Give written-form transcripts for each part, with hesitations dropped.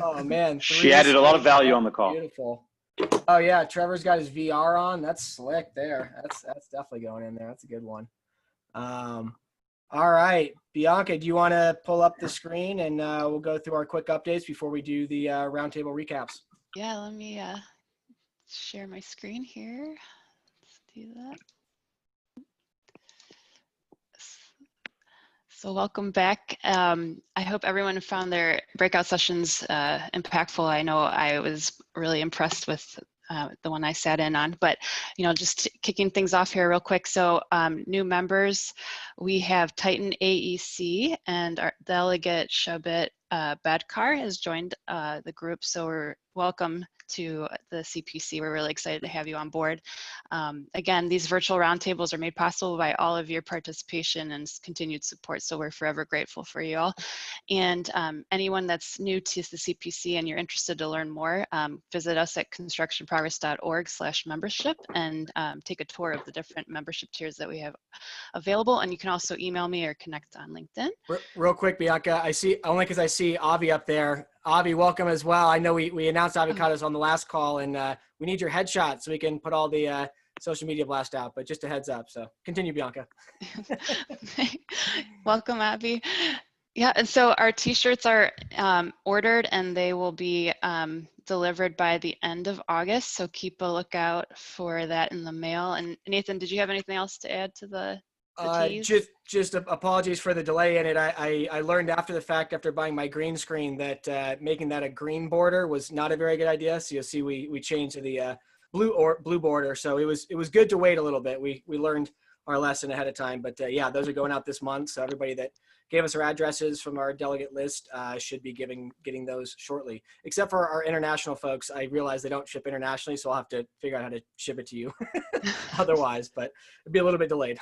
Oh man, She added a lot of value on the call. Beautiful. Oh yeah, Trevor's got his VR on. That's slick there. That's definitely going in there. That's a good one. All right, Bianca, do you want to pull up the screen and we'll go through our quick updates before we do the roundtable recaps? Yeah, let me share my screen here. Let's do that. So welcome back. I hope everyone found their breakout sessions impactful. I know I was really impressed with the one I sat in on, but just kicking things off here real quick. So new members, we have Titan AEC and our delegate Shabit Badkar has joined the group. So we're welcome to the CPC. We're really excited to have you on board. Again, these virtual roundtables are made possible by all of your participation and continued support. So we're forever grateful for you all. And anyone that's new to the CPC and you're interested to learn more, visit us at constructionprogress.org/membership and take a tour of the different membership tiers that we have available. And you can also email me or connect on LinkedIn. Real quick, Bianca, I see, only because I see Avi up there. Avi, welcome as well. I know we announced avocados on the last call, and we need your headshot so we can put all the social media blast out, but just a heads up. So continue, Bianca. Welcome, Abby. Yeah, and so our t-shirts are ordered and they will be delivered by the end of August. So keep a lookout for that in the mail. And Nathan, did you have anything else to add to the teas? Just apologies for the delay in it. I learned after the fact, after buying my green screen, that making that a green border was not a very good idea. So you'll see we changed to the blue border. So it was good to wait a little bit. We learned our lesson ahead of time. But yeah, those are going out this month. So everybody that gave us our addresses from our delegate list should be getting those shortly. Except for our international folks, I realize they don't ship internationally, so I'll have to figure out how to ship it to you otherwise. But it'd be a little bit delayed.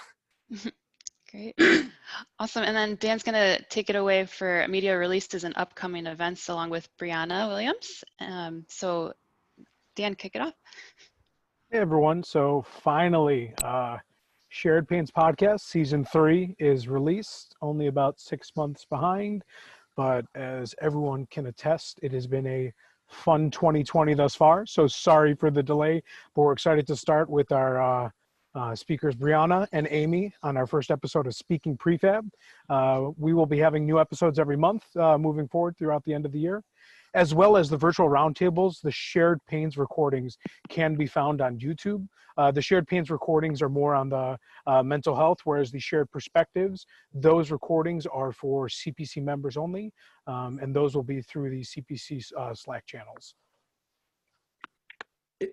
Great. Awesome. And then Dan's going to take it away for media releases and upcoming events along with Brianna Williams. So Dan, kick it off. Hey, everyone. So finally, Shared Pains Podcast Season 3 is released, only about 6 months behind. But as everyone can attest, it has been a fun 2020 thus far. So sorry for the delay, but we're excited to start with our speakers Brianna and Amy on our first episode of Speaking Prefab. We will be having new episodes every month moving forward throughout the end of the year, as well as the virtual roundtables. The Shared Pains recordings can be found on YouTube. The Shared Pains recordings are more on the mental health, whereas the Shared Perspectives, those recordings are for CPC members only, and those will be through the CPC Slack channels.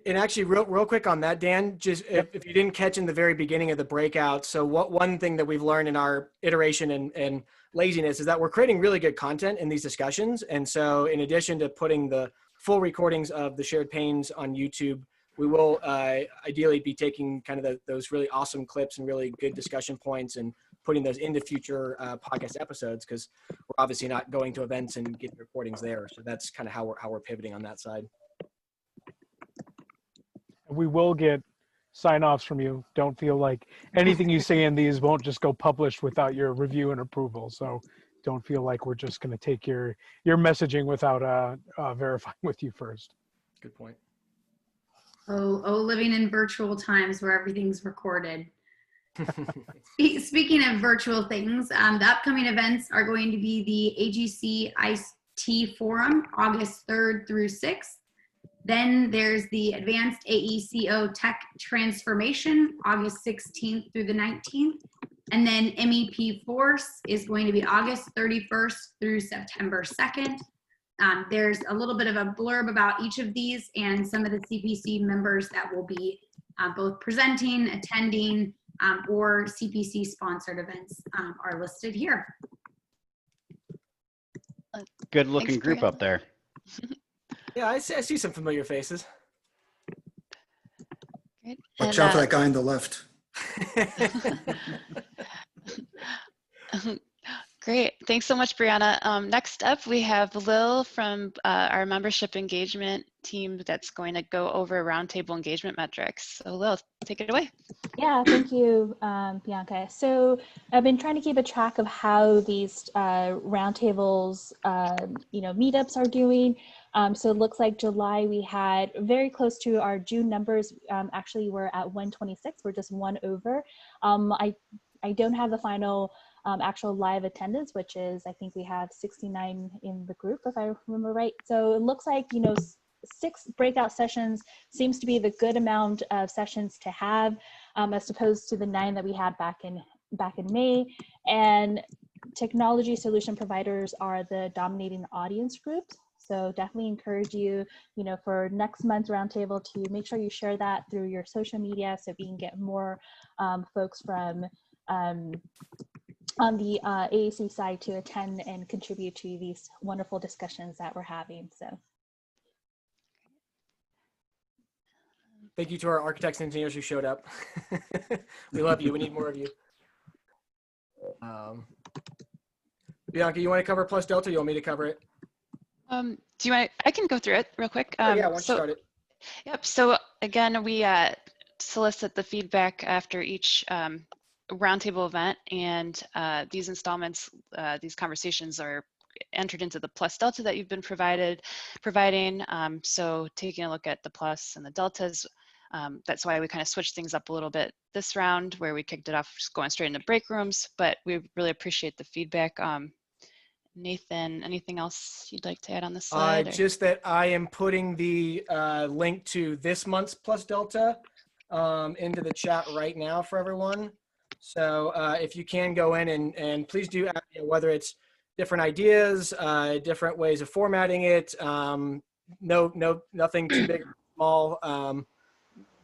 And actually, real quick on that, Dan, just if you didn't catch in the very beginning of the breakout, so one thing that we've learned in our iteration and laziness is that we're creating really good content in these discussions. And so in addition to putting the full recordings of the Shared Pains on YouTube, we will ideally be taking kind of those really awesome clips and really good discussion points and putting those into future podcast episodes, because we're obviously not going to events and getting recordings there. So that's kind of how we're pivoting on that side. We will get sign-offs from you. Don't feel like anything you say in these won't just go published without your review and approval. So don't feel like we're just going to take your messaging without verifying with you first. Good point. Oh, living in virtual times where everything's recorded. Speaking of virtual things, the upcoming events are going to be the AGC IT Forum, August 3rd through 6th. Then there's the Advanced AECO Tech Transformation, August 16th through the 19th. And then MEP Force is going to be August 31st through September 2nd. There's a little bit of a blurb about each of these, and some of the CPC members that will be both presenting, attending, or CPC sponsored events are listed here. Good looking group up there. Yeah, I see some familiar faces. Great. Watch out for that guy on the left. Great. Thanks so much, Brianna. Next up, we have Lil from our membership engagement team that's going to go over roundtable engagement metrics. So Lil, take it away. Yeah, thank you, Bianca. So I've been trying to keep a track of how these roundtables, meetups are doing. So it looks like July we had very close to our June numbers. Actually, we're at 126. We're just one over. I don't have the final actual live attendance, which is, I think we have 69 in the group, if I remember right. So it looks like, 6 breakout sessions seems to be the good amount of sessions to have, as opposed to the 9 that we had back in May. And technology solution providers are the dominating audience groups. So definitely encourage you, for next month's roundtable to make sure you share that through your social media so we can get more folks from on the AAC side to attend and contribute to these wonderful discussions that we're having. So thank you to our architects and engineers who showed up. We love you. We need more of you. Bianca, you want to cover Plus Delta? You want me to cover it? Do you want? I can go through it real quick. Yeah, why don't you start it? Yep. So again, we solicit the feedback after each roundtable event, and these installments, these conversations are entered into the Plus Delta that you've been providing. So taking a look at the plus and the deltas, that's why we kind of switched things up a little bit this round, where we kicked it off just going straight into break rooms, but we really appreciate the feedback. Nathan, anything else you'd like to add on this slide? Just that I am putting the link to this month's Plus Delta into the chat right now for everyone. So if you can go in and please do, whether it's different ideas, different ways of formatting it, nothing too big or small.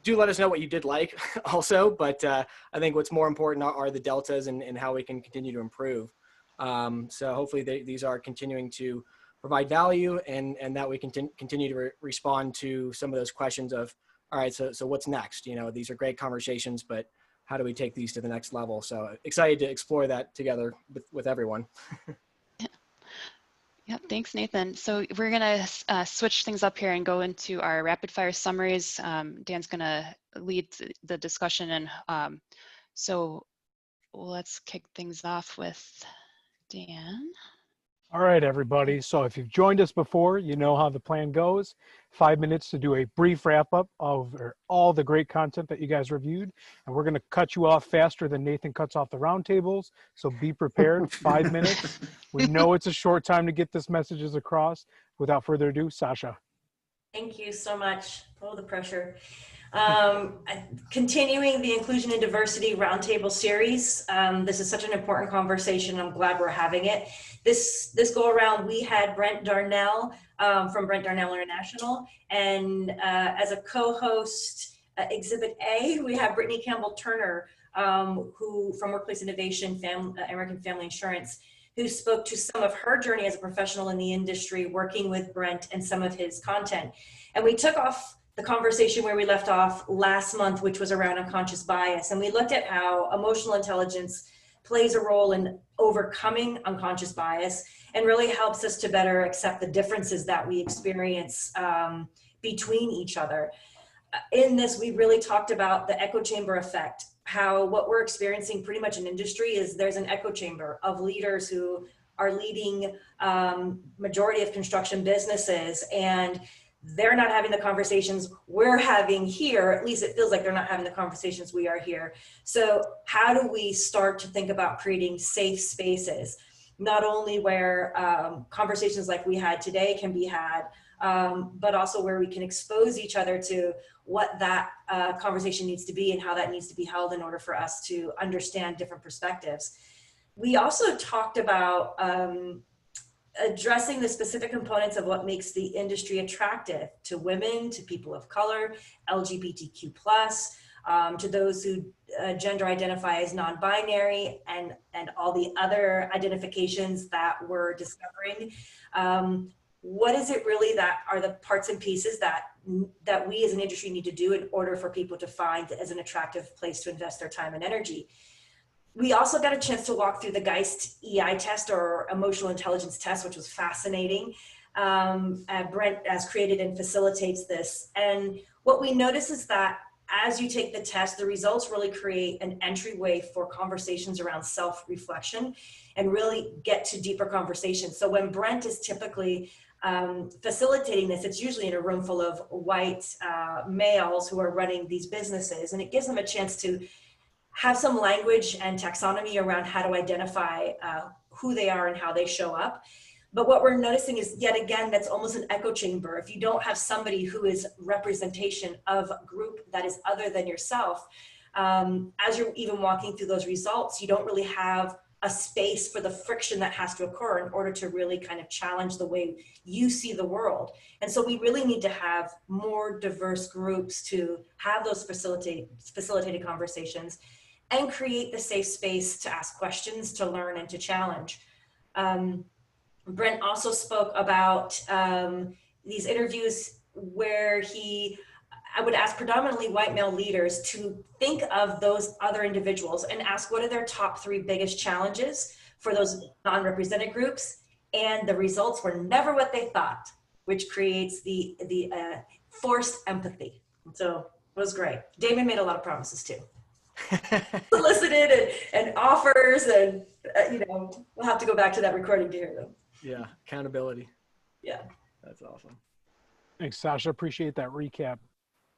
Do let us know what you did like also, but I think what's more important are the deltas and how we can continue to improve. So hopefully these are continuing to provide value and that we can continue to respond to some of those questions of, all right, so what's next? These are great conversations, but how do we take these to the next level? So excited to explore that together with everyone. Yep, thanks, Nathan. So we're gonna switch things up here and go into our rapid fire summaries. Dan's gonna lead the discussion, and so let's kick things off with Dan. All right, everybody. So if you've joined us before, you know how the plan goes. 5 minutes to do a brief wrap up of all the great content that you guys reviewed. And we're going to cut you off faster than Nathan cuts off the roundtables. So be prepared. 5 minutes. We know it's a short time to get this messages across. Without further ado, Sasha. Thank you so much. Oh, the pressure. Continuing the Inclusion and Diversity Roundtable series. This is such an important conversation. I'm glad we're having it. This go around, we had Brent Darnell from Brent Darnell International, and as a co-host, Exhibit A, we have Brittany Campbell Turner, who from Workplace Innovation, American Family Insurance, who spoke to some of her journey as a professional in the industry, working with Brent and some of his content. And we took off the conversation where we left off last month, which was around unconscious bias. And we looked at how emotional intelligence plays a role in overcoming unconscious bias and really helps us to better accept the differences that we experience between each other. In this, we really talked about the echo chamber effect, how what we're experiencing pretty much in industry is there's an echo chamber of leaders who are leading majority of construction businesses, and they're not having the conversations we're having here. At least it feels like they're not having the conversations we are here. So how do we start to think about creating safe spaces, not only where conversations like we had today can be had, but also where we can expose each other to what that conversation needs to be and how that needs to be held in order for us to understand different perspectives. We also talked about addressing the specific components of what makes the industry attractive to women, to people of color, LGBTQ+, to those who gender identify as non-binary, and all the other identifications that we're discovering. What is it really that are the parts and pieces that we as an industry need to do in order for people to find as an attractive place to invest their time and energy? We also got a chance to walk through the Geist EI test, or emotional intelligence test, which was fascinating. Brent has created and facilitates this. And what we notice is that as you take the test, the results really create an entryway for conversations around self-reflection and really get to deeper conversations. So when Brent is typically facilitating this, it's usually in a room full of white males who are running these businesses, and it gives them a chance to have some language and taxonomy around how to identify who they are and how they show up. But what we're noticing is, yet again, that's almost an echo chamber. If you don't have somebody who is representation of a group that is other than yourself, as you're even walking through those results, you don't really have a space for the friction that has to occur in order to really kind of challenge the way you see the world. And so we really need to have more diverse groups to have those facilitated conversations and create the safe space to ask questions, to learn, and to challenge. Brent also spoke about these interviews where I would ask predominantly white male leaders to think of those other individuals and ask what are their top 3 biggest challenges for those non-represented groups. And the results were never what they thought, which creates the forced empathy. So it was great. Damon made a lot of promises too. Solicited and offers, and we'll have to go back to that recording to hear them. Yeah, accountability. Yeah, that's awesome. Thanks, Sasha. Appreciate that recap.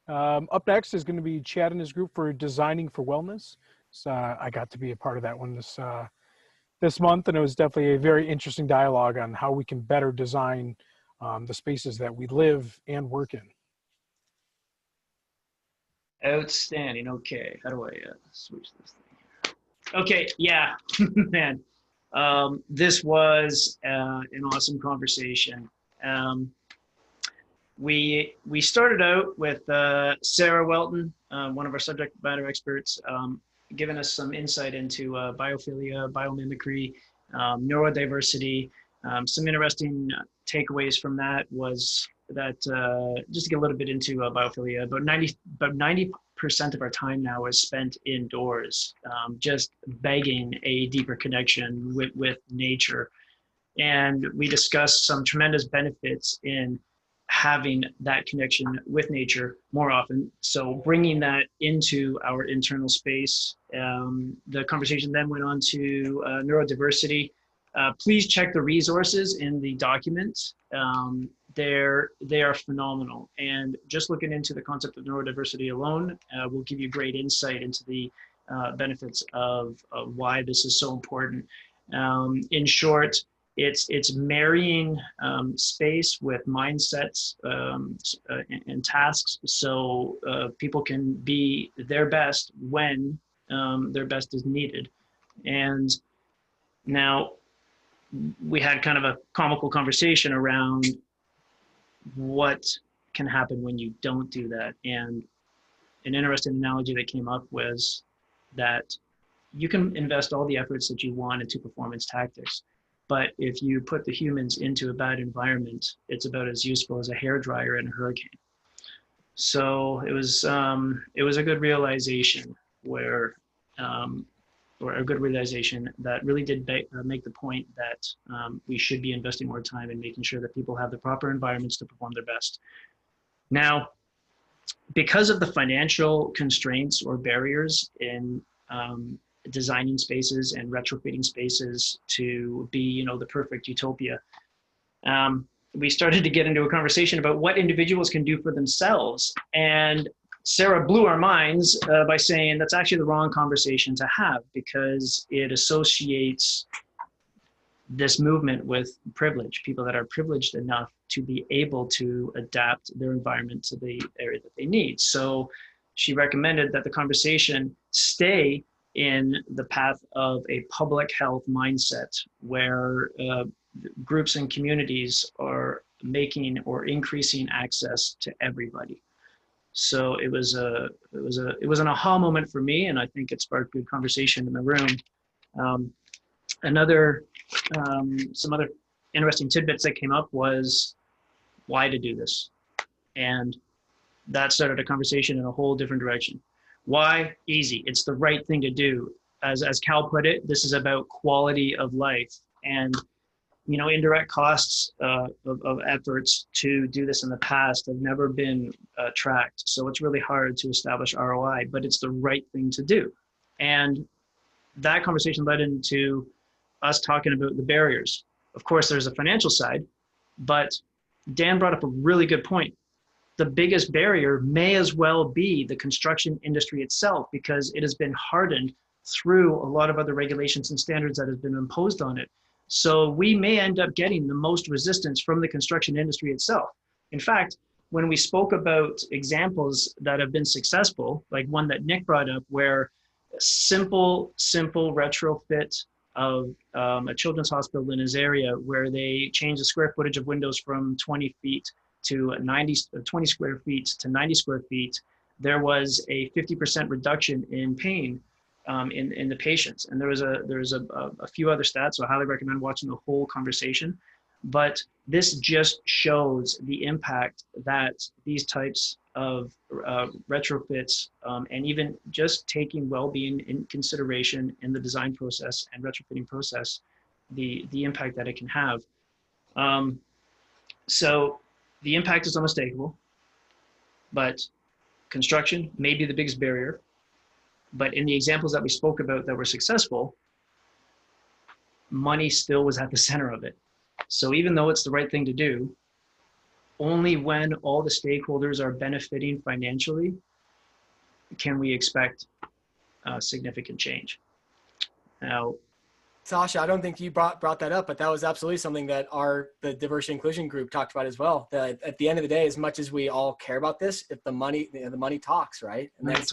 Up next is going to be Chad and his group for Designing for Wellness. So I got to be a part of that one this month, and it was definitely a very interesting dialogue on how we can better design the spaces that we live and work in. Outstanding. Okay, how do I switch this thing here? Okay, yeah, man. This was an awesome conversation. We started out with Sarah Welton, one of our subject matter experts, giving us some insight into biophilia, biomimicry, neurodiversity. Some interesting takeaways from that was that just to get a little bit into biophilia, about 90% of our time now is spent indoors, just begging a deeper connection with nature. And we discussed some tremendous benefits in having that connection with nature more often. So bringing that into our internal space. The conversation then went on to neurodiversity. Please check the resources in the documents. They are phenomenal. And just looking into the concept of neurodiversity alone will give you great insight into the benefits of why this is so important. In short, it's marrying space with mindsets and tasks, so people can be their best when their best is needed. And now we had kind of a comical conversation around what can happen when you don't do that. And an interesting analogy that came up was that you can invest all the efforts that you want into performance tactics, but if you put the humans into a bad environment, it's about as useful as a hairdryer in a hurricane. So it was a good realization or a good realization that really did make the point that we should be investing more time in making sure that people have the proper environments to perform their best. Now, because of the financial constraints or barriers in designing spaces and retrofitting spaces to be, the perfect utopia, we started to get into a conversation about what individuals can do for themselves. And Sarah blew our minds by saying that's actually the wrong conversation to have, because it associates this movement with privilege, people that are privileged enough to be able to adapt their environment to the area that they need. So she recommended that the conversation stay in the path of a public health mindset, where groups and communities are making or increasing access to everybody. So it was an aha moment for me, and I think it sparked good conversation in the room. Some other interesting tidbits that came up was why to do this, and that started a conversation in a whole different direction. Why? Easy. It's the right thing to do. as Cal put it, this is about quality of life. And, you know, indirect costs of efforts to do this in the past have never been tracked. So it's really hard to establish ROI, but it's the right thing to do. And that conversation led into us talking about the barriers. Of course, there's a financial side, but Dan brought up a really good point. The biggest barrier may as well be the construction industry itself, because it has been hardened through a lot of other regulations and standards that have been imposed on it. So we may end up getting the most resistance from the construction industry itself. In fact, when we spoke about examples that have been successful, like one that Nick brought up, where simple retrofit of a children's hospital in his area, where they changed the square footage of windows from 20 feet to 20 square feet to 90 square feet, there was a 50% reduction in pain in the patients. And there was a few other stats, so I highly recommend watching the whole conversation. But this just shows the impact that these types of retrofits and even just taking well-being in consideration in the design process and retrofitting process, the impact that it can have. So the impact is unmistakable, but construction may be the biggest barrier. But in the examples that we spoke about that were successful, money still was at the center of it. So even though it's the right thing to do, only when all the stakeholders are benefiting financially can we expect significant change. Now, Sasha, I don't think you brought that up, but that was absolutely something that the diversity inclusion group talked about as well. That at the end of the day, as much as we all care about this, if the money talks, right? And that's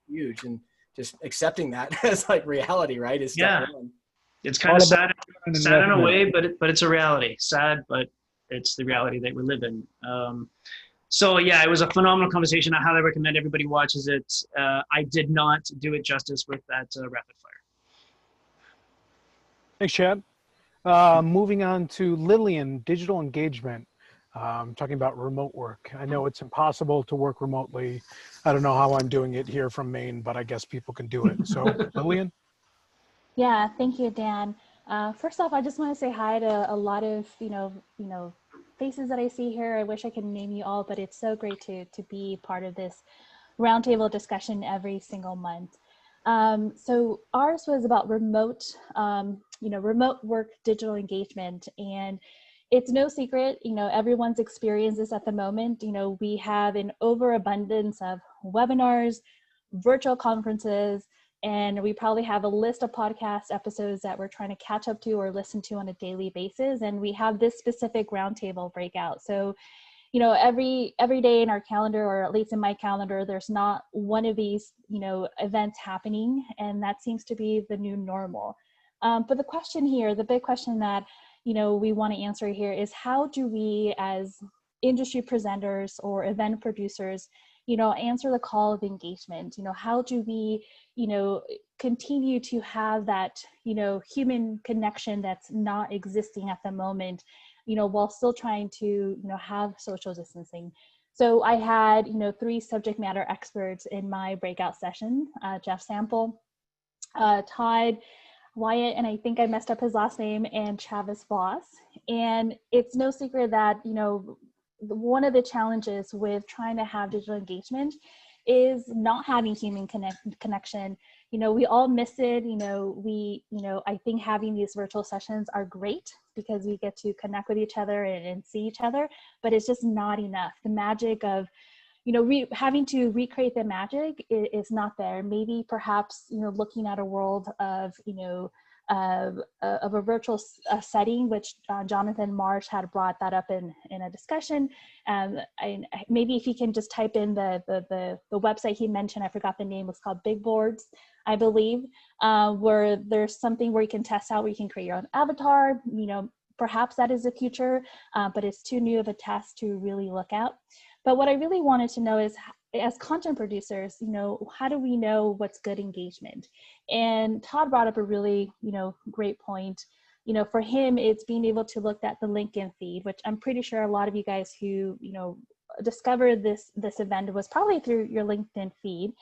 huge. And just accepting that as like reality, right? Is step one. It's kind of sad in a way, but it's a reality. Sad, but it's the reality that we live in. So yeah, it was a phenomenal conversation. I highly recommend everybody watches it. I did not do it justice with that rapid fire. Thanks, Chad. Moving on to Lilian, digital engagement. Talking about remote work. I know it's impossible to work remotely. I don't know how I'm doing it here from Maine, but I guess people can do it. So Lilian? Yeah, thank you, Dan. First off, I just want to say hi to a lot of, faces that I see here. I wish I could name you all, but it's so great to be part of this roundtable discussion every single month. So ours was about remote work, digital engagement, and it's no secret, everyone's experienced this at the moment. We have an overabundance of webinars, virtual conferences, and we probably have a list of podcast episodes that we're trying to catch up to or listen to on a daily basis. And we have this specific roundtable breakout. So, every day in our calendar, or at least in my calendar, there's not one of these, events happening. And that seems to be the new normal. But the question here, the big question that, we want to answer here is, how do we as industry presenters or event producers, answer the call of engagement? How do we, continue to have that, human connection that's not existing at the moment, while still trying to, have social distancing? So I had, 3 subject matter experts in my breakout session, Jeff Sample, Todd, Wyatt, and I think I messed up his last name, and Travis Voss. And it's no secret that, one of the challenges with trying to have digital engagement is not having human connection. We all miss it. I think having these virtual sessions are great because we get to connect with each other and see each other, but it's just not enough. The magic of, having to recreate the magic is not there. Maybe perhaps, looking at a world of, of a virtual setting, which Jonathan Marsh had brought that up in a discussion. Maybe if you can just type in the website he mentioned, I forgot the name, it's called Big Boards, I believe, where there's something where you can test out, where you can create your own avatar. Perhaps that is the future, but it's too new of a test to really look at. But what I really wanted to know is, as content producers, how do we know what's good engagement? And Todd brought up a really, great point. For him, it's being able to look at the LinkedIn feed, which I'm pretty sure a lot of you guys who, discovered this event was probably through your LinkedIn feed.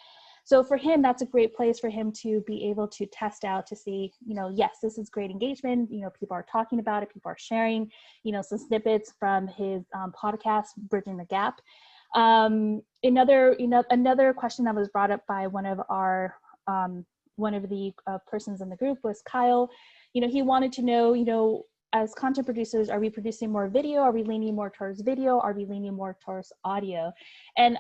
So for him, that's a great place for him to be able to test out to see, yes, this is great engagement. People are talking about it. People are sharing, some snippets from his podcast, Bridging the Gap. Another question that was brought up by one of the persons in the group was Kyle. He wanted to know, as content producers, are we producing more video? Are we leaning more towards video? Are we leaning more towards audio? And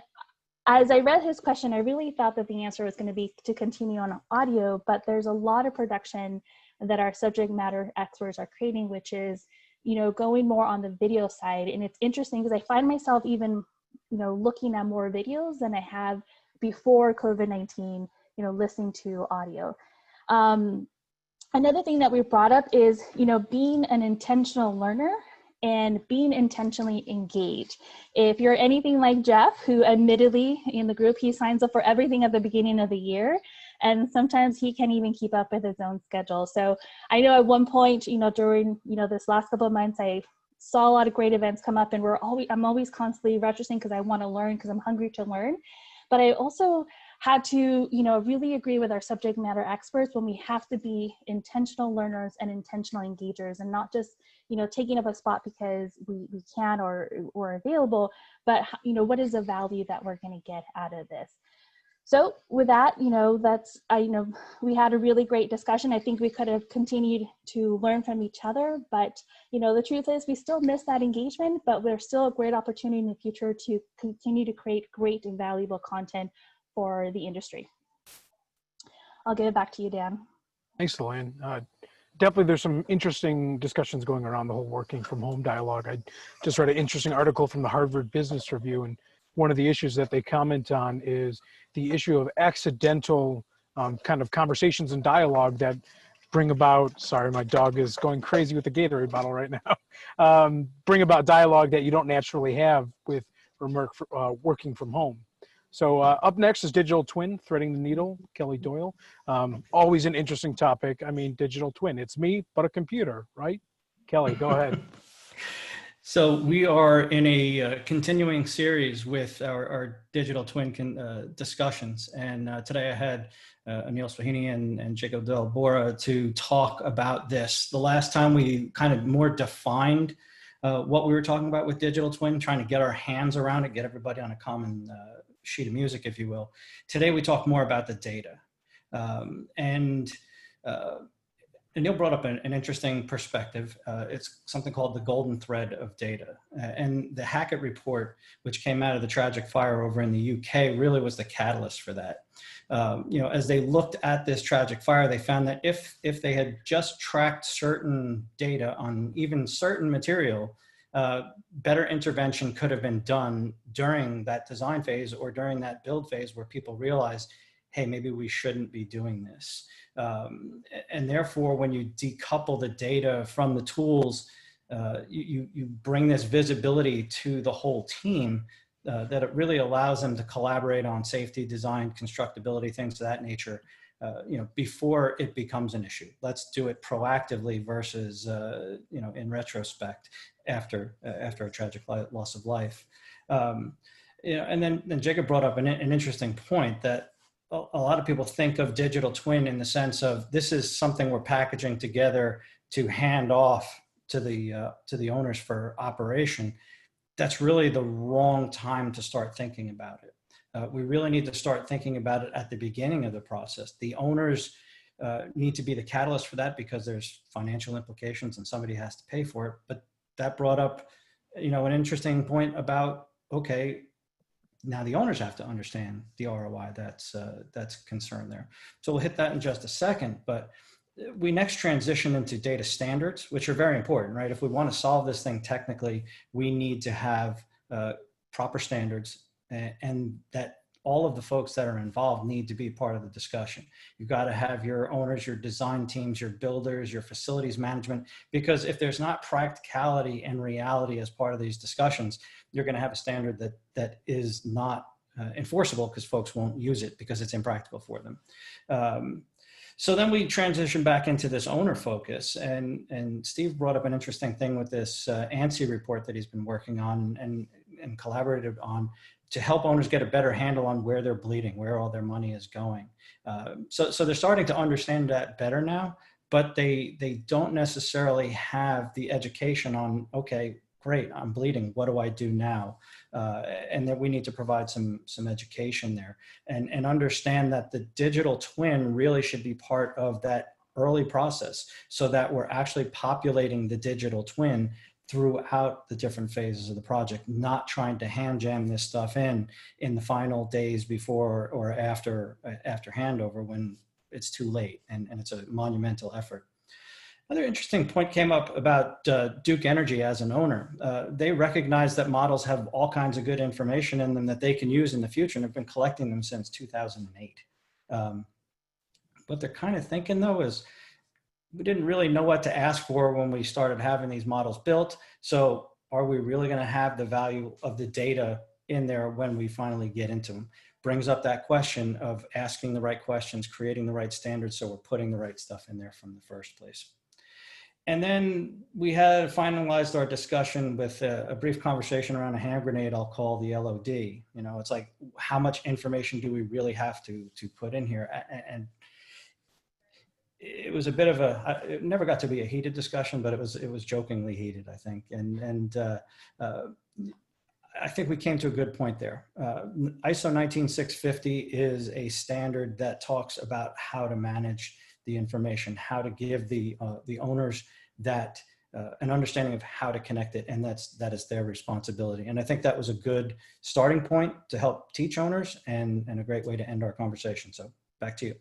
as I read his question, I really thought that the answer was going to be to continue on audio, but there's a lot of production that our subject matter experts are creating, which is, going more on the video side. And it's interesting because I find myself even, looking at more videos than I have before COVID-19, listening to audio. Another thing that we brought up is, being an intentional learner and being intentionally engaged. If you're anything like Jeff, who admittedly in the group, he signs up for everything at the beginning of the year, and sometimes he can't even keep up with his own schedule. So I know at one point, during, this last couple of months, I saw a lot of great events come up, and I'm always constantly registering because I want to learn, because I'm hungry to learn. But I also had to, really agree with our subject matter experts when we have to be intentional learners and intentional engagers, and not just, taking up a spot because we can or available, but, what is the value that we're going to get out of this? So with that, we had a really great discussion. I think we could have continued to learn from each other, but, the truth is we still miss that engagement, but there's still a great opportunity in the future to continue to create great and valuable content for the industry. I'll give it back to you, Dan. Thanks, Lilian. Definitely there's some interesting discussions going around the whole working from home dialogue. I just read an interesting article from the Harvard Business Review, and one of the issues that they comment on is the issue of accidental kind of conversations and dialogue that bring about, sorry, my dog is going crazy with the Gatorade bottle right now, bring about dialogue that you don't naturally have with working from home. So up next is digital twin, threading the needle, Kelly Doyle. Always an interesting topic. I mean, digital twin, it's me, but a computer, right? Kelly, go ahead. So we are in a continuing series with our digital twin discussions. And today I had Anil Swahini and Jacob Del Bora to talk about this. The last time we kind of more defined what we were talking about with digital twin, trying to get our hands around it, get everybody on a common sheet of music, if you will. Today we talk more about the data. Anil brought up an interesting perspective. It's something called the golden thread of data. And the Hackett report, which came out of the tragic fire over in the UK, really was the catalyst for that. As they looked at this tragic fire, they found that if they had just tracked certain data on even certain material, better intervention could have been done during that design phase or during that build phase where people realized, hey, maybe we shouldn't be doing this. And therefore, when you decouple the data from the tools, you bring this visibility to the whole team that it really allows them to collaborate on safety, design, constructability, things of that nature, before it becomes an issue. Let's do it proactively versus, in retrospect after a tragic loss of life. And then Jacob brought up an interesting point that a lot of people think of digital twin in the sense of this is something we're packaging together to hand off to the owners for operation. That's really the wrong time to start thinking about it. We really need to start thinking about it at the beginning of the process. The owners need to be the catalyst for that because there's financial implications and somebody has to pay for it. But that brought up, an interesting point about, okay, now the owners have to understand the ROI that's concerned there. So we'll hit that in just a second, but we next transition into data standards, which are very important, right? If we want to solve this thing technically, we need to have proper standards and that all of the folks that are involved need to be part of the discussion. You've got to have your owners, your design teams, your builders, your facilities management, because if there's not practicality and reality as part of these discussions, you're going to have a standard that is not enforceable because folks won't use it because it's impractical for them. So then we transition back into this owner focus, and Steve brought up an interesting thing with this ANSI report that he's been working on, and and collaborated on to help owners get a better handle on where they're bleeding, where all their money is going. So they're starting to understand that better now, but they don't necessarily have the education on, okay, great, I'm bleeding, what do I do now? And that we need to provide some education there and understand that the digital twin really should be part of that early process, so that we're actually populating the digital twin throughout the different phases of the project, not trying to hand jam this stuff in the final days before or after handover when it's too late and it's a monumental effort. Another interesting point came up about Duke Energy as an owner. They recognize that models have all kinds of good information in them that they can use in the future and have been collecting them since 2008. What they're kind of thinking though is, we didn't really know what to ask for when we started having these models built. So are we really going to have the value of the data in there when we finally get into them? Brings up that question of asking the right questions, creating the right standards, so we're putting the right stuff in there from the first place. And then we had finalized our discussion with a brief conversation around a hand grenade I'll call the LOD. You know, it's like, how much information do we really have to put in here? And it was a bit of it never got to be a heated discussion, but it was jokingly heated, I think. And I think we came to a good point there. ISO 19650 is a standard that talks about how to manage the information, how to give the owners that an understanding of how to connect it, and that is their responsibility. And I think that was a good starting point to help teach owners and a great way to end our conversation. So back to you.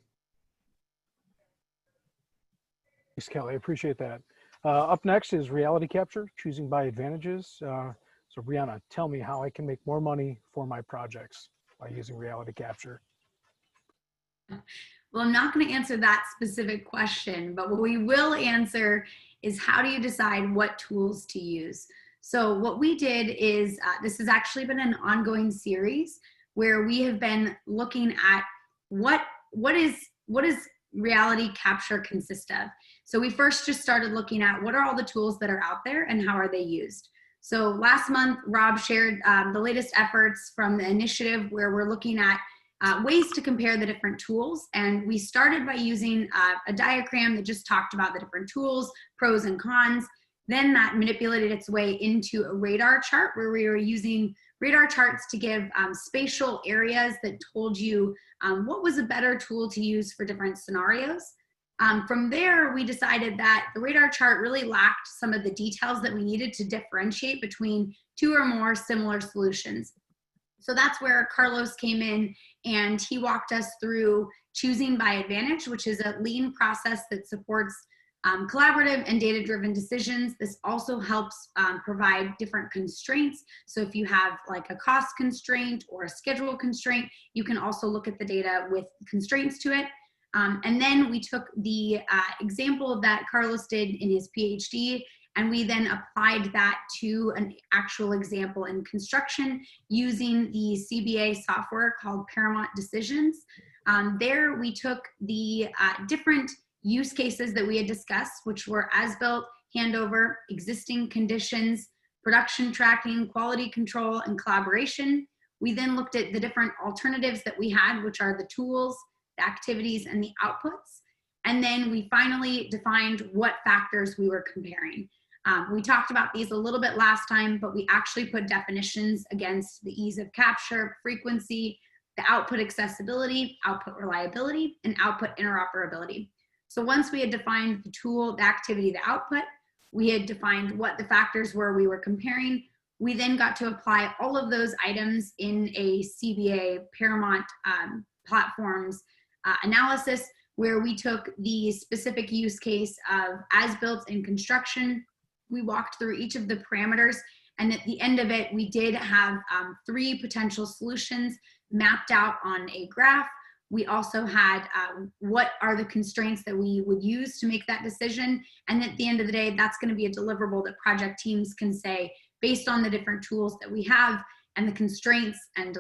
Thanks, Kelly. I appreciate that. Up next is reality capture, choosing by advantages. So Brianna, tell me how I can make more money for my projects by using reality capture. Well, I'm not going to answer that specific question, but what we will answer is, how do you decide what tools to use? So what we did is, this has actually been an ongoing series where we have been looking at what is reality capture consist of. So we first just started looking at what are all the tools that are out there and how are they used. So last month, Rob shared the latest efforts from the initiative where we're looking at ways to compare the different tools. And we started by using a diagram that just talked about the different tools, pros and cons. Then that manipulated its way into a radar chart where we were using radar charts to give spatial areas that told you what was a better tool to use for different scenarios. From there, we decided that the radar chart really lacked some of the details that we needed to differentiate between two or more similar solutions. So that's where Carlos came in, and he walked us through choosing by advantage, which is a lean process that supports collaborative and data-driven decisions. This also helps provide different constraints. So if you have like a cost constraint or a schedule constraint, you can also look at the data with constraints to it. And then we took the example that Carlos did in his PhD, and we then applied that to an actual example in construction using the CBA software called Paramount Decisions. There we took the different use cases that we had discussed, which were as-built, handover, existing conditions, production tracking, quality control, and collaboration. We then looked at the different alternatives that we had, which are the tools, the activities, and the outputs. And then we finally defined what factors we were comparing. We talked about these a little bit last time, but we actually put definitions against the ease of capture, frequency, the output accessibility, output reliability, and output interoperability. So once we had defined the tool, the activity, the output, we had defined what the factors were we were comparing. We then got to apply all of those items in a CBA Paramount platforms analysis, where we took the specific use case of as-built in construction. We walked through each of the parameters, and at the end of it, we did have 3 potential solutions mapped out on a graph. We also had what are the constraints that we would use to make that decision. And at the end of the day, that's going to be a deliverable that project teams can say, based on the different tools that we have and the constraints and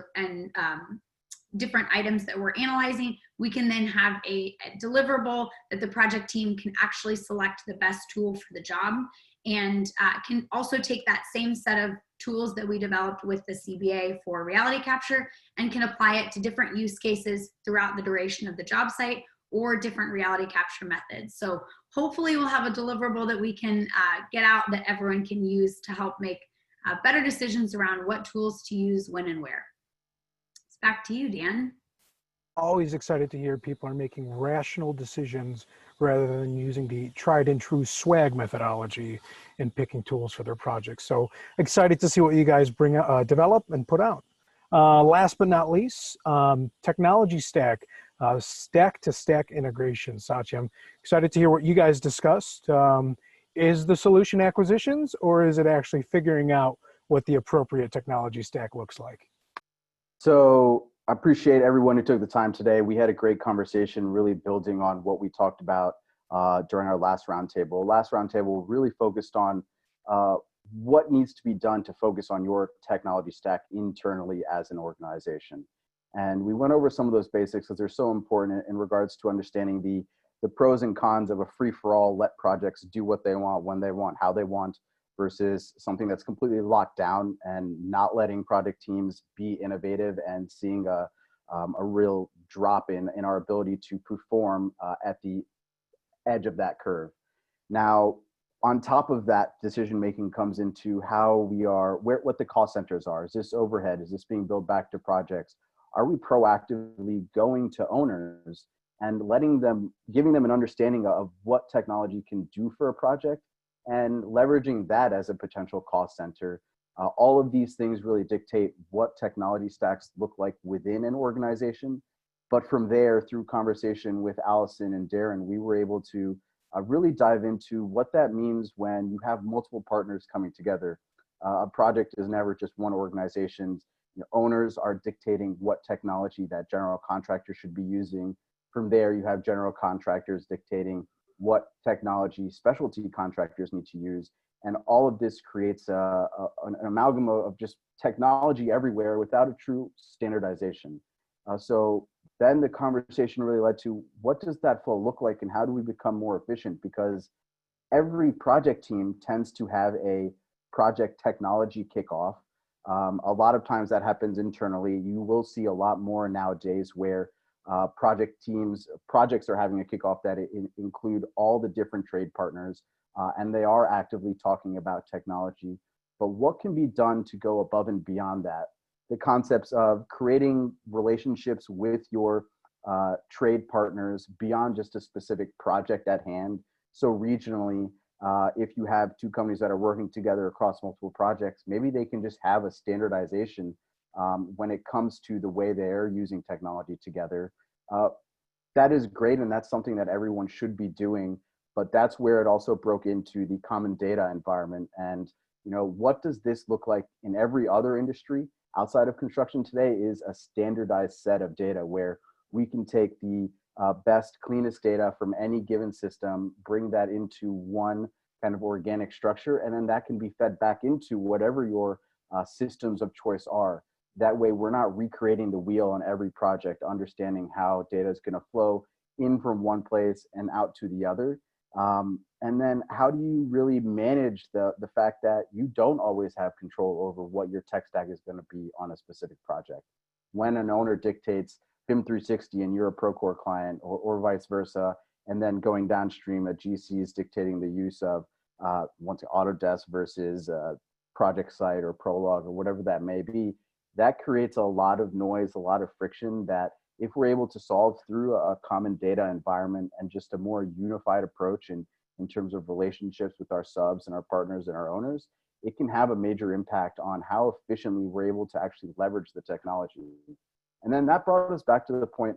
different items that we're analyzing, we can then have a deliverable that the project team can actually select the best tool for the job. and can also take that same set of tools that we developed with the CBA for reality capture and can apply it to different use cases throughout the duration of the job site or different reality capture methods. So hopefully we'll have a deliverable that we can get out that everyone can use to help make better decisions around what tools to use when and where. It's back to you, Dan. Always excited to hear people are making rational decisions rather than using the tried and true swag methodology in picking tools for their projects. So excited to see what you guys bring, develop and put out. Last but not least, technology stack, stack to stack integration. Satyam, I'm excited to hear what you guys discussed. Is the solution acquisitions, or is it actually figuring out what the appropriate technology stack looks like? So I appreciate everyone who took the time today. We had a great conversation, really building on what we talked about during our last roundtable. Last roundtable really focused on what needs to be done to focus on your technology stack internally as an organization. And we went over some of those basics because they're so important in regards to understanding the pros and cons of a free-for-all, let projects do what they want, when they want, how they want, versus something that's completely locked down and not letting project teams be innovative and seeing a real drop in our ability to perform at the edge of that curve. Now, on top of that, decision making comes into how we are, what the cost centers are. Is this overhead? Is this being billed back to projects? Are we proactively going to owners and giving them an understanding of what technology can do for a project and leveraging that as a potential cost center? All of these things really dictate what technology stacks look like within an organization. But from there, through conversation with Allison and Darren, we were able to really dive into what that means when you have multiple partners coming together. A project is never just one organization. Owners are dictating what technology that general contractor should be using. From there, you have general contractors dictating what technology specialty contractors need to use. And all of this creates an amalgam of just technology everywhere without a true standardization. So then the conversation really led to, what does that flow look like and how do we become more efficient? Because every project team tends to have a project technology kickoff. A lot of times that happens internally. You will see a lot more nowadays where projects are having a kickoff that include all the different trade partners, and they are actively talking about technology. But what can be done to go above and beyond that? The concepts of creating relationships with your trade partners beyond just a specific project at hand. So regionally, if you have two companies that are working together across multiple projects, maybe they can just have a standardization when it comes to the way they're using technology together. That is great, and that's something that everyone should be doing, but that's where it also broke into the common data environment. And what does this look like in every other industry outside of construction today is a standardized set of data where we can take the best, cleanest data from any given system, bring that into one kind of organic structure, and then that can be fed back into whatever your systems of choice are. That way, we're not recreating the wheel on every project, understanding how data is going to flow in from one place and out to the other. And then how do you really manage the fact that you don't always have control over what your tech stack is going to be on a specific project? When an owner dictates BIM 360 and you're a Procore client, or vice versa, and then going downstream at GC is dictating the use of Autodesk versus ProjectSite or Prolog or whatever that may be, that creates a lot of noise, a lot of friction that if we're able to solve through a common data environment and just a more unified approach in terms of relationships with our subs and our partners and our owners, it can have a major impact on how efficiently we're able to actually leverage the technology. And then that brought us back to the point,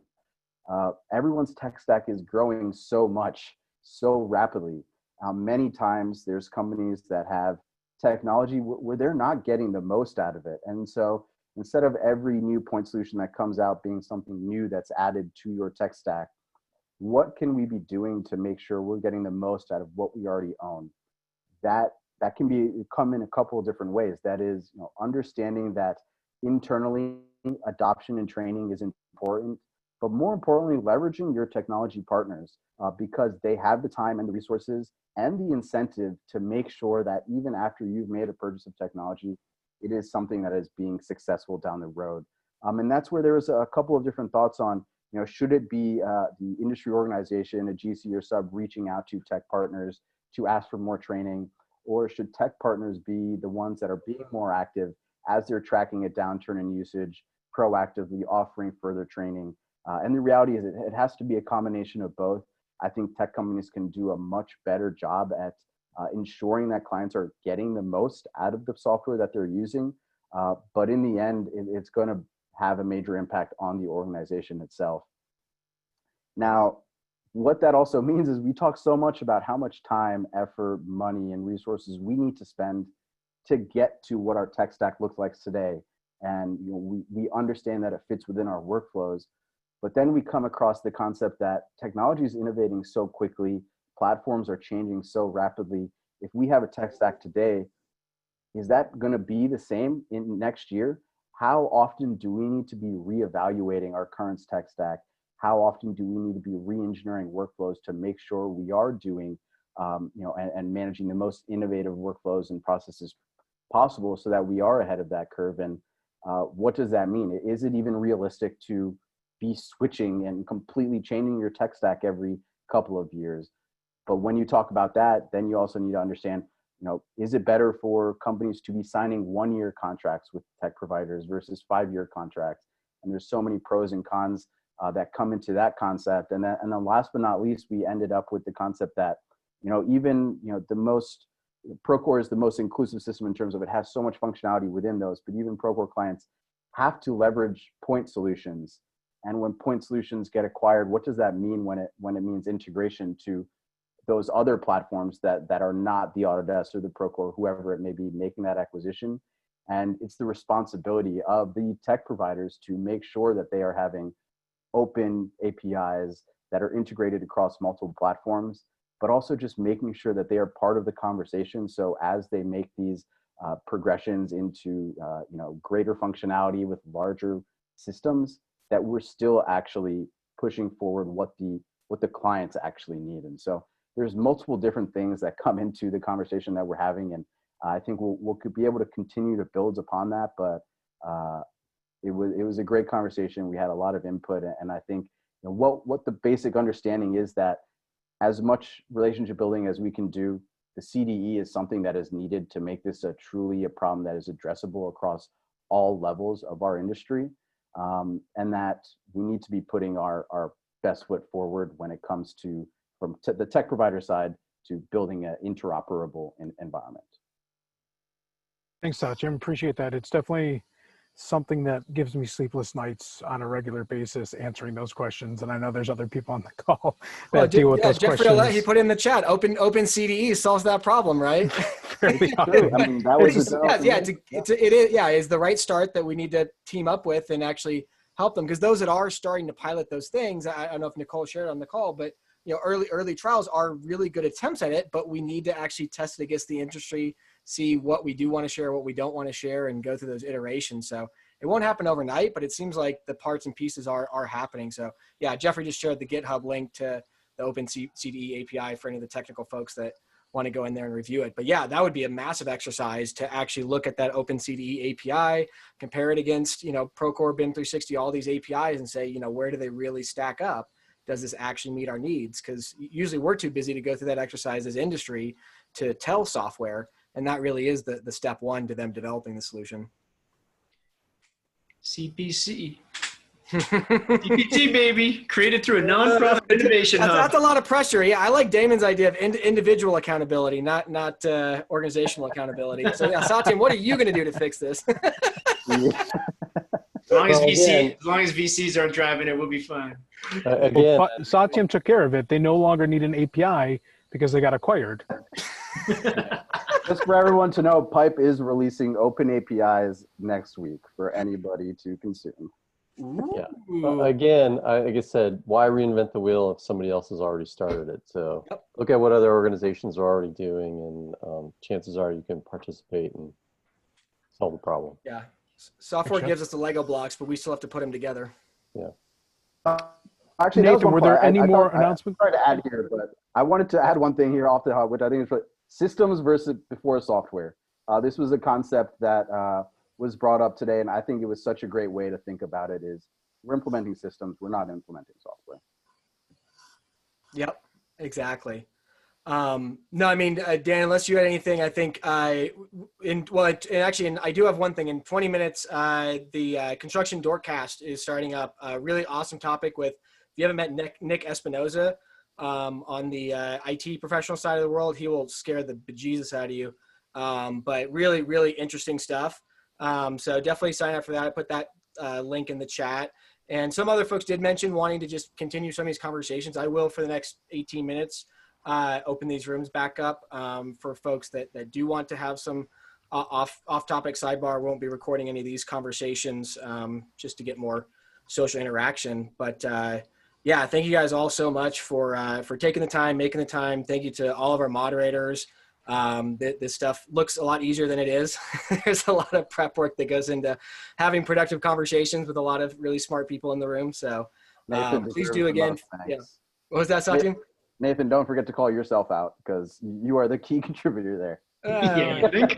everyone's tech stack is growing so much, so rapidly. Many times there's companies that have technology where they're not getting the most out of it. And so instead of every new point solution that comes out being something new that's added to your tech stack, what can we be doing to make sure we're getting the most out of what we already own? That can come in a couple of different ways. That is, understanding that internally adoption and training is important. but more importantly, leveraging your technology partners because they have the time and the resources and the incentive to make sure that even after you've made a purchase of technology, it is something that is being successful down the road. And that's where there was a couple of different thoughts on, should it be the industry organization, a GC or sub, reaching out to tech partners to ask for more training, or should tech partners be the ones that are being more active as they're tracking a downturn in usage, proactively offering further training? And the reality is it has to be a combination of both. I think tech companies can do a much better job at ensuring that clients are getting the most out of the software that they're using. But in the end, it's going to have a major impact on the organization itself. Now, what that also means is we talk so much about how much time, effort, money, and resources we need to spend to get to what our tech stack looks like today. And we understand that it fits within our workflows. But then we come across the concept that technology is innovating so quickly, platforms are changing so rapidly. If we have a tech stack today, is that going to be the same in next year? How often do we need to be reevaluating our current tech stack? How often do we need to be re-engineering workflows to make sure we are doing, and managing the most innovative workflows and processes possible so that we are ahead of that curve? And what does that mean? Is it even realistic to be switching and completely changing your tech stack every couple of years? But when you talk about that, then you also need to understand, is it better for companies to be signing 1-year contracts with tech providers versus 5-year contracts? And there's so many pros and cons that come into that concept. And then last but not least, we ended up with the concept that, Procore is the most inclusive system in terms of it has so much functionality within those, but even Procore clients have to leverage point solutions. And when point solutions get acquired, what does that mean when it means integration to those other platforms that are not the Autodesk or the Procore, whoever it may be making that acquisition? And it's the responsibility of the tech providers to make sure that they are having open APIs that are integrated across multiple platforms, but also just making sure that they are part of the conversation. So as they make these progressions into greater functionality with larger systems, that we're still actually pushing forward what the clients actually need. And so there's multiple different things that come into the conversation that we're having, and I think we'll be able to continue to build upon that. But it was a great conversation. We had a lot of input, and I think what the basic understanding is that as much relationship building as we can do, the CDE is something that is needed to make this truly a problem that is addressable across all levels of our industry. And that we need to be putting our best foot forward when it comes to from the tech provider side to building an interoperable environment. Thanks, Satyam. Appreciate that. It's definitely something that gives me sleepless nights on a regular basis answering those questions. And I know there's other people on the call that deal with those Jeffrey questions. He put in the chat, open CDE solves that problem, right? Really True. I mean, that was is the right start that we need to team up with and actually help them, because those that are starting to pilot those things, I don't know if Nicole shared on the call, but early trials are really good attempts at it, but we need to actually test it against the industry, see what we do want to share, what we don't want to share, and go through those iterations. So it won't happen overnight, but it seems like the parts and pieces are happening. So yeah, Jeffrey just shared the GitHub link to the Open CDE API for any of the technical folks that want to go in there and review it. But yeah, that would be a massive exercise to actually look at that Open CDE API, compare it against, Procore, BIM 360, all these APIs, and say, where do they really stack up? Does this actually meet our needs? Because usually we're too busy to go through that exercise as industry to tell software. And that really is the step one to them developing the solution. CPC. CPC, baby. Created through a nonprofit innovation hub. That's a lot of pressure. Yeah, I like Damon's idea of individual accountability, not organizational accountability. So yeah, Satyam, what are you going to do to fix this? As long as VCs aren't driving it, we'll be fine. Again, Satyam took care of it. They no longer need an API because they got acquired. Just for everyone to know, Pype is releasing open APIs next week for anybody to consume. Yeah. Again, like I said, why reinvent the wheel if somebody else has already started it? So look at what other organizations are already doing, and chances are you can participate and solve the problem. Yeah. Software gives us the Lego blocks, but we still have to put them together. Yeah. Actually, Nathan, were there any more announcements? I tried to add here, but I wanted to add one thing here off the hop, which I think is systems versus before software. This was a concept that was brought up today, and I think it was such a great way to think about it. Is we're implementing systems, we're not implementing software. Yep, exactly. No, I mean, Dan, unless you had anything, I think I do have one thing. In 20 minutes, the construction doorcast is starting up. A really awesome topic with, if you haven't met Nick Espinoza on the IT professional side of the world, he will scare the bejesus out of you. But really, really interesting stuff. So definitely sign up for that. I put that link in the chat. And some other folks did mention wanting to just continue some of these conversations. I will, for the next 18 minutes, open these rooms back up for folks that do want to have some off-topic sidebar. Won't be recording any of these conversations just to get more social interaction. But yeah, thank you guys all so much for taking the time, making the time. Thank you to all of our moderators. This stuff looks a lot easier than it is. There's a lot of prep work that goes into having productive conversations with a lot of really smart people in the room. So please do again. Yeah. What was that, Satyam? Nathan, don't forget to call yourself out because you are the key contributor there. Yeah, I think.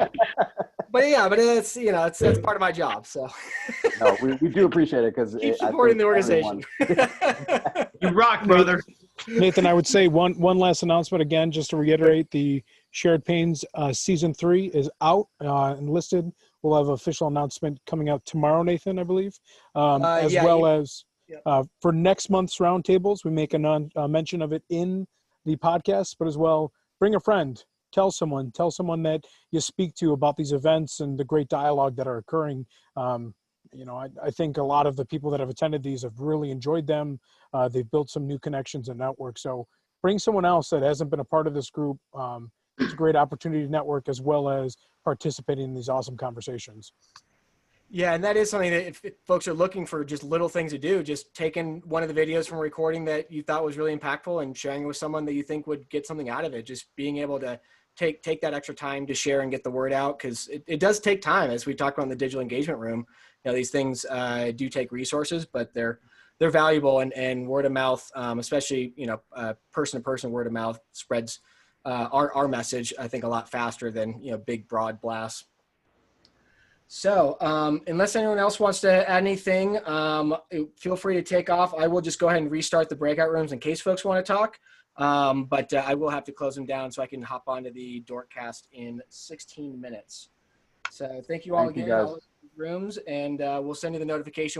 But yeah, but it's, you know, that's part of my job. So no, we do appreciate it because keep supporting the organization. You rock, brother. Nathan, I would say one last announcement again, just to reiterate, the Shared Pains season 3 is out and listed. We'll have an official announcement coming out tomorrow, Nathan, I believe, as for next month's roundtables. We make a mention of it in the podcast, but as well, bring a friend, tell someone that you speak to about these events and the great dialogue that are occurring. You know, I think a lot of the people that have attended these have really enjoyed them. They've built some new connections and networks. So bring someone else that hasn't been a part of this group. It's a great opportunity to network as well as participating in these awesome conversations. Yeah, and that is something that if folks are looking for just little things to do, just taking one of the videos from a recording that you thought was really impactful and sharing it with someone that you think would get something out of it, just being able to take that extra time to share and get the word out, because it does take time, as we talked about in the digital engagement room. You know, these things do take resources, but they're valuable, and word of mouth, especially, you know, person-to-person word of mouth spreads our message, I think, a lot faster than, you know, big broad blasts. So unless anyone else wants to add anything, feel free to take off. I will just go ahead and restart the breakout rooms in case folks want to talk. But I will have to close them down so I can hop onto the Dorkcast in 16 minutes. So thank you all again, all rooms, and we'll send you the notification